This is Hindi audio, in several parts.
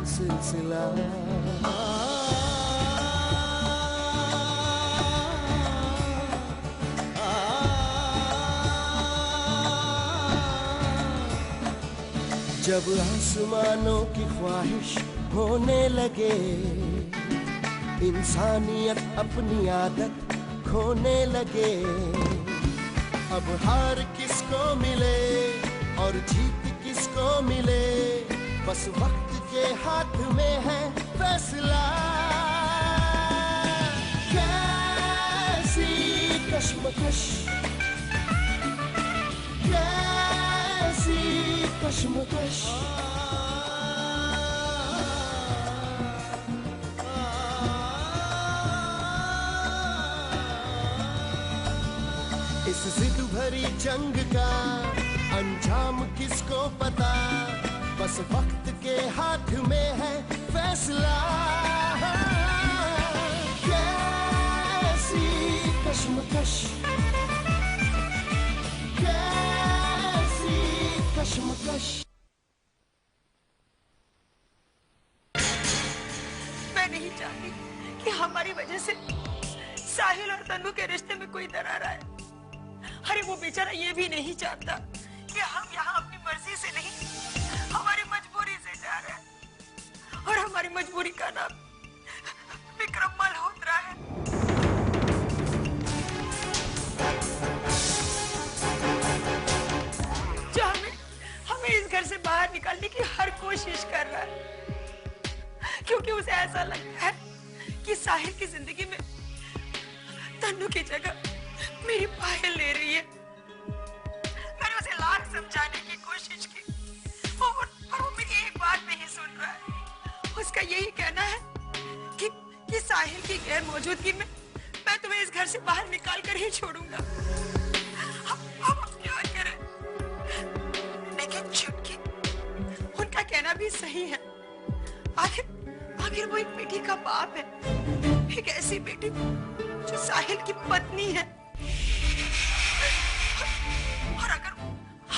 सिलसिला। जब आसमानों की ख्वाहिश होने लगे, इंसानियत अपनी आदत खोने लगे। अब हार किसको मिले और जीत किसको मिले, बस वक्त के हाथ में है फैसला। कैसी कश्मकश, कैसी कश्मकश। इस जिद भरी जंग का अंजाम किसको पता, बस वक्त के हाथ में है फैसला। कैसी कश्मकश, कैसी कश्मकश। मैं नहीं चाहती कि हमारी वजह से साहिल और तन्नू के रिश्ते में कोई दरार आए। अरे वो बेचारा ये भी नहीं चाहता कि हम यहाँ अपनी मर्जी से नहीं, हमारी मजबूरी से जा रहे हैं। और हमारी मजबूरी का नाम विक्रम मल्होत्रा है। जो हमें इस घर से बाहर निकालने की हर कोशिश कर रहा है, क्योंकि उसे ऐसा लगता है कि साहिल की जिंदगी में तन्नू की जगह मेरी पायल ले रही है। मैंने उसे लाख समझाने की कोशिश की और वो मेरी एक बात नहीं सुन रहा है। उसका यही कहना है कि साहिल की गैर मौजूदगी में मैं तुम्हें इस घर से बाहर निकाल कर ही छोड़ूंगा। अब क्या करें? लेकिन चुटकी, उनका कहना भी सही है। आखिर वो एक बेटी का बाप है, एक ऐसी बेटी जो साहिल की पत्नी है। और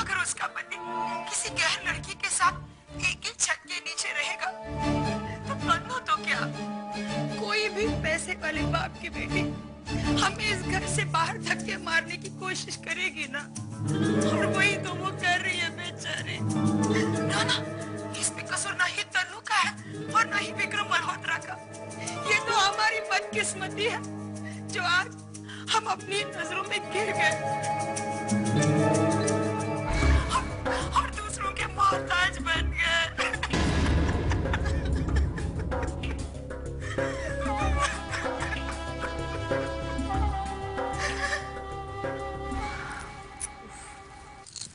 अगर उसका पति किसी गैर लड़की के साथ एक ही छत के नीचे रहेगा, तो तन्नू तो क्या, कोई भी पैसे वाले बाप की बेटी हमें इस घर से बाहर धक्के मारने की कोशिश करेगी ना। और वही तो वो कर रही है बेचारी। ना, इसमें कसूर ना ही तन्नू का है और ना ही विक्रम मल्होत्रा का। ये तो हमारी बदकिस्मती है जो आज हम अपनी नजरों में गिर गए और दूसरों के मोहताज बन गए।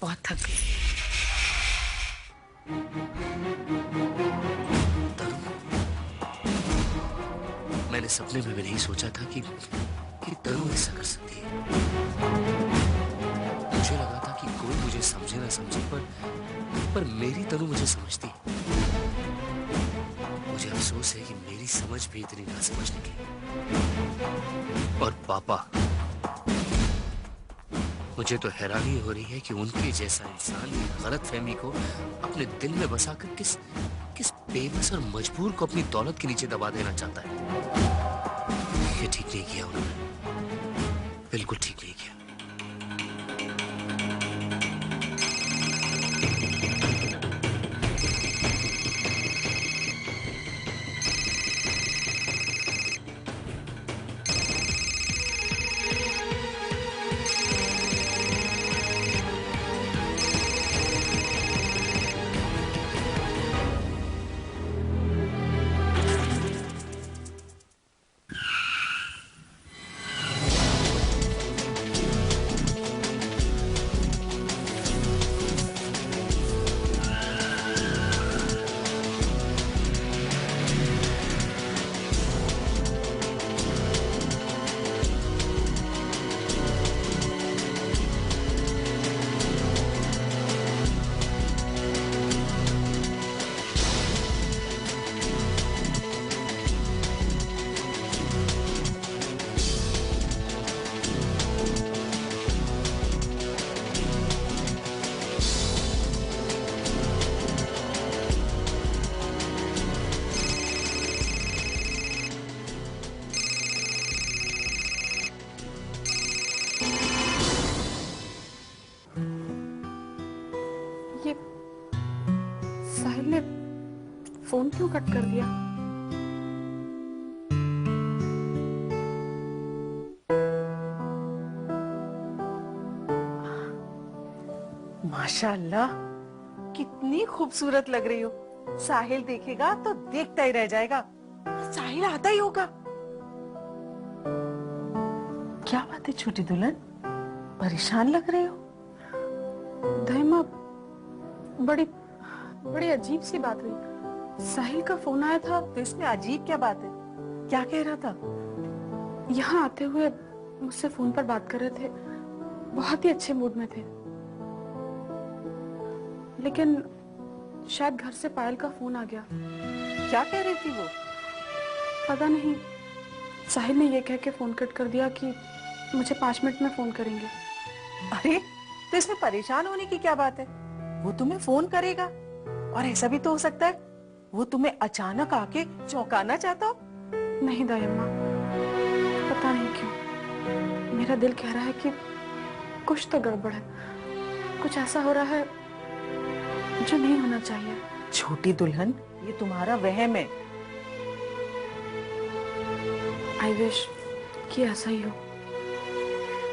बहुत थक गई। मैंने सपने में भी नहीं सोचा था कि तनु ऐसा कर सकती है। मुझे लगा था कि कोई मुझे समझे ना समझे, पर मेरी तनु मुझे समझती। मुझे अफसोस है कि मेरी समझ भी इतनी ना समझ निकली। और पापा, मुझे तो हैरानी हो रही है कि उनके जैसा इंसान गलतफहमी को अपने दिल में बसाकर किस बेबस और मजबूर को अपनी दौलत के नीचे दबा देना चाहता है। ये ठीक नहीं किया उन्होंने, बिल्कुल ठीक नहीं किया। फोन क्यों कट कर दिया? माशाअल्लाह, कितनी खूबसूरत लग रही हो। साहिल देखेगा तो देखता ही रह जाएगा। साहिल आता ही होगा। क्या बात है छोटी दुल्हन, परेशान लग रही हो? दाइमा, बड़ी अजीब सी बात हुई। साहिल का फोन आया था। तो इसमें अजीब क्या बात है? क्या कह रहा था? यहाँ आते हुए मुझसे फोन पर बात कर रहे थे, बहुत ही अच्छे मूड में थे। लेकिन शायद घर से पायल का फोन आ गया। क्या कह रही थी वो? पता नहीं, साहिल ने ये कह के फोन कट कर दिया कि मुझे 5 मिनट में फोन करेंगे। अरे, तो इसमें परेशान होने की क्या बात है? वो तुम्हें फोन करेगा। और ऐसा भी तो हो सकता है वो तुम्हें अचानक आके चौंकाना चाहता हो। नहीं दायम्मा, पता नहीं क्यों मेरा दिल कह रहा है कि कुछ तो गड़बड़ है, कुछ ऐसा हो रहा है जो नहीं होना चाहिए। छोटी दुल्हन, ये तुम्हारा वहम है। आई विश कि ऐसा ही हो।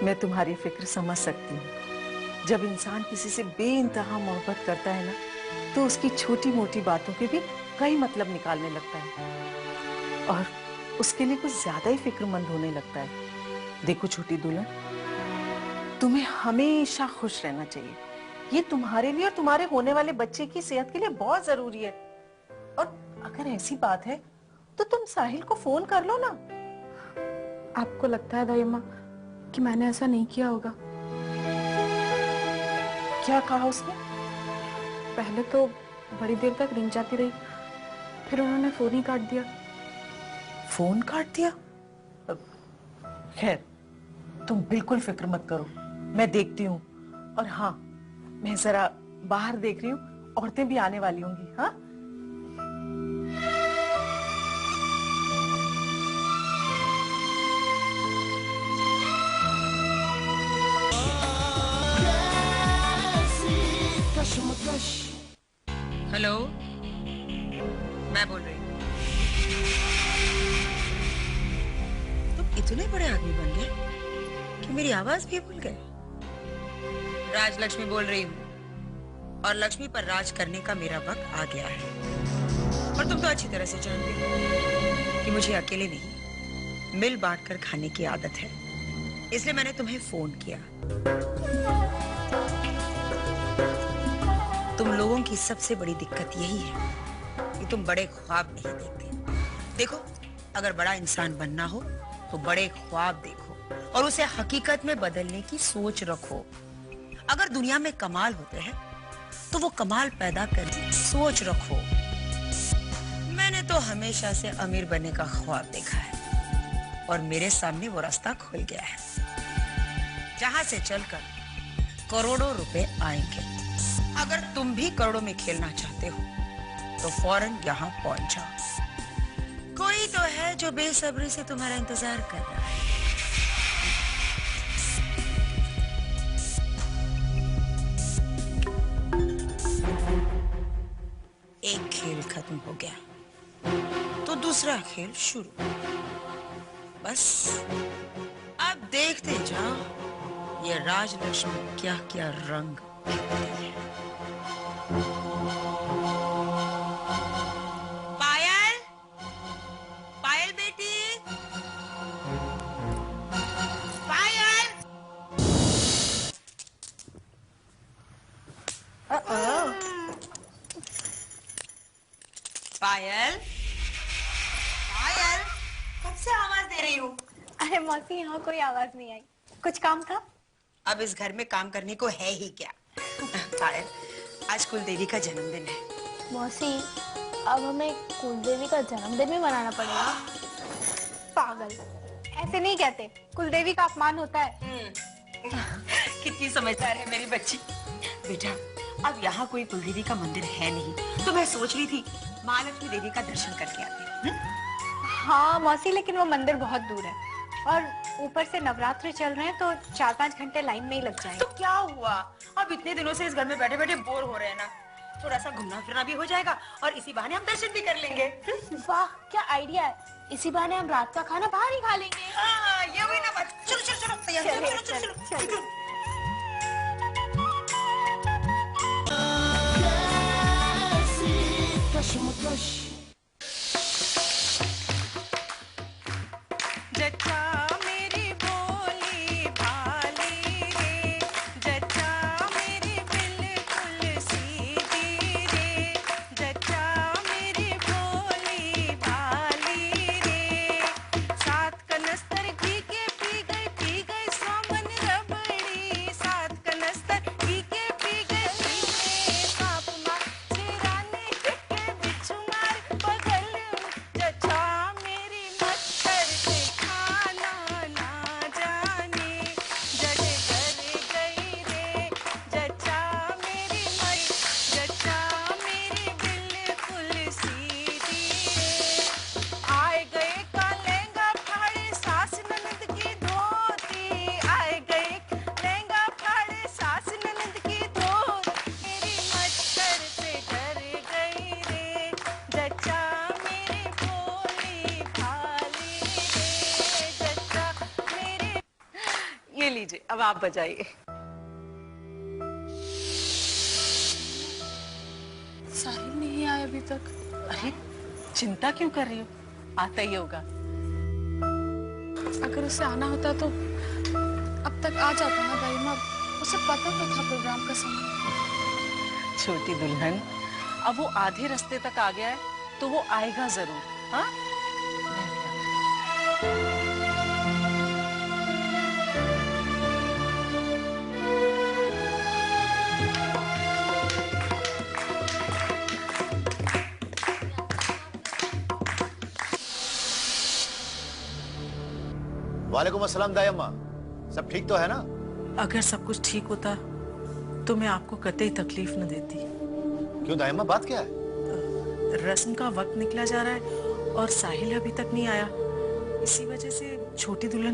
मैं तुम्हारी फिक्र समझ सकती हूँ। जब इंसान किसी से बेइंतहा मोहब्बत करता है ना, तो उसकी छोटी मोटी बातों के भी कई मतलब निकालने लगता है और उसके लिए कुछ ज्यादा ही फिक्रमंद होने लगता है। देखो छोटी दुल्हन, तुम्हें हमेशा खुश रहना चाहिए। ये तुम्हारे लिए और तुम्हारे होने वाले बच्चे की सेहत के लिए बहुत जरूरी है। और अगर ऐसी बात है तो तुम साहिल को फोन कर लो ना। आपको लगता है दायम्मा कि मैंने ऐसा नहीं किया होगा? क्या कहा उसने? पहले तो बड़ी देर तक रिंग जाती रही, फिर उन्होंने फोन ही काट दिया। फोन काट दिया? खैर, तुम बिल्कुल फिक्र मत करो, मैं देखती हूँ। और हाँ, मैं जरा बाहर देख रही हूँ, औरतें भी आने वाली होंगी। हाँ, हेलो, मैं बोल रही हूँ। तुम इतने बड़े आदमी बन गए कि मेरी आवाज भी भूल गए। राज लक्ष्मी बोल रही हूँ और लक्ष्मी पर राज करने का मेरा वक्त आ गया है। और तुम तो अच्छी तरह से जानते हो कि मुझे अकेले नहीं, मिल बांट कर खाने की आदत है। इसलिए मैंने तुम्हें फोन किया। तुम लोगों की सबसे बड़ी दिक्कत यही है कि तुम बड़े ख्वाब नहीं देखते। देखो, अगर बड़ा इंसान बनना हो तो बड़े ख्वाब देखो और उसे हकीकत में बदलने की सोच रखो। अगर दुनिया में कमाल होते हैं तो वो कमाल पैदा करने की सोच रखो। मैंने तो हमेशा से अमीर बनने का ख्वाब देखा है और मेरे सामने वो रास्ता खुल गया है, जहां से चलकर करोड़ों रुपए आएंगे। अगर तुम भी करोड़ों में खेलना चाहते हो तो फौरन यहाँ पहुंच जाओ। कोई तो है जो बेसब्री से तुम्हारा इंतजार कर रहा है। एक खेल खत्म हो गया तो दूसरा खेल शुरू। बस अब देखते जाओ ये राजलक्ष्मी क्या क्या रंग दिखाती है। पायल, पायल बेटी, पायल। पायल, पायल, कब से आवाज दे रही हूँ? अरे मौसी, यहाँ कोई आवाज नहीं आई। कुछ काम था? अब इस घर में काम करने को है ही क्या? पायल, आज कुलदेवी का जन्मदिन है। मौसी, अब हमें कुलदेवी का जन्मदिन भी मनाना पड़ेगा? पागल, ऐसे नहीं कहते। कुलदेवी का अपमान होता है। कितनी समझदार है मेरी बच्ची। बेटा, अब यहाँ कोई कुलदेवी का मंदिर है नहीं, तो मैं सोच रही थी महालक्ष्मी देवी का दर्शन करके आते। हाँ मौसी, लेकिन वो मंदिर बहुत दूर है और ऊपर से नवरात्र चल रहे हैं तो 4-5 घंटे लाइन में ही लग जाएंगे। तो क्या हुआ? अब इतने दिनों से इस घर में बैठे बैठे बोर हो रहे हैं ना, थोड़ा सा घूमना फिरना भी हो जाएगा और इसी बहाने हम दर्शन भी कर लेंगे। वाह क्या आइडिया है, इसी बहाने हम रात का खाना बाहर ही खा लेंगे। हाँ ये हुई ना बात। चलो चलो चलो तैयार हो जाओ, चलो चलो चलो। कैसी कश्मकश जच्चा मेरी भोली भाली रे, जच्चा मेरी बिल्कुल सीधी रे, जच्चा मेरी भोली भाली रे। सात कनस्तर घी के पी गई सोमन रबड़ी, सात कनस्तर घी के पी गई सांप मार चिराने के बिच्छू मार बगल में। जच्चा मेरी मच्छर से खाना ना जाने, जड़े कर गई रे। जच्चा मेरी जच्चा मेरी बिल्कुल सीधी रे। आए गए का लहंगा फाड़े सास ननद की धोती, आए गए लहंगा फाड़े सास ननद की धोती। मेरी मच्छर से डर गई रे, जच्चा मेरी भोली भाली रे, जच्चा मेरी। ये लीजिए, अब आप बजाइए। साहिल नहीं आया अभी तक। अरे चिंता क्यों कर रही हो, आता ही होगा। अगर उसे आना होता तो अब तक आ जाता ना भाई माँ, उसे पता तो था प्रोग्राम का समय। छोटी दुल्हन, अब वो आधे रास्ते तक आ गया है तो वो आएगा जरूर। हाँ वालेकुम अस्सलाम दाई अम्मा, सब ठीक तो है ना? अगर सब कुछ ठीक होता तो मैं आपको कतई तकलीफ न देती। क्यों दाई अम्मा, बात क्या है? रस्म का वक्त निकला जा रहा है और साहिल अभी तक नहीं आया, इसी वजह से छोटी दुल्हन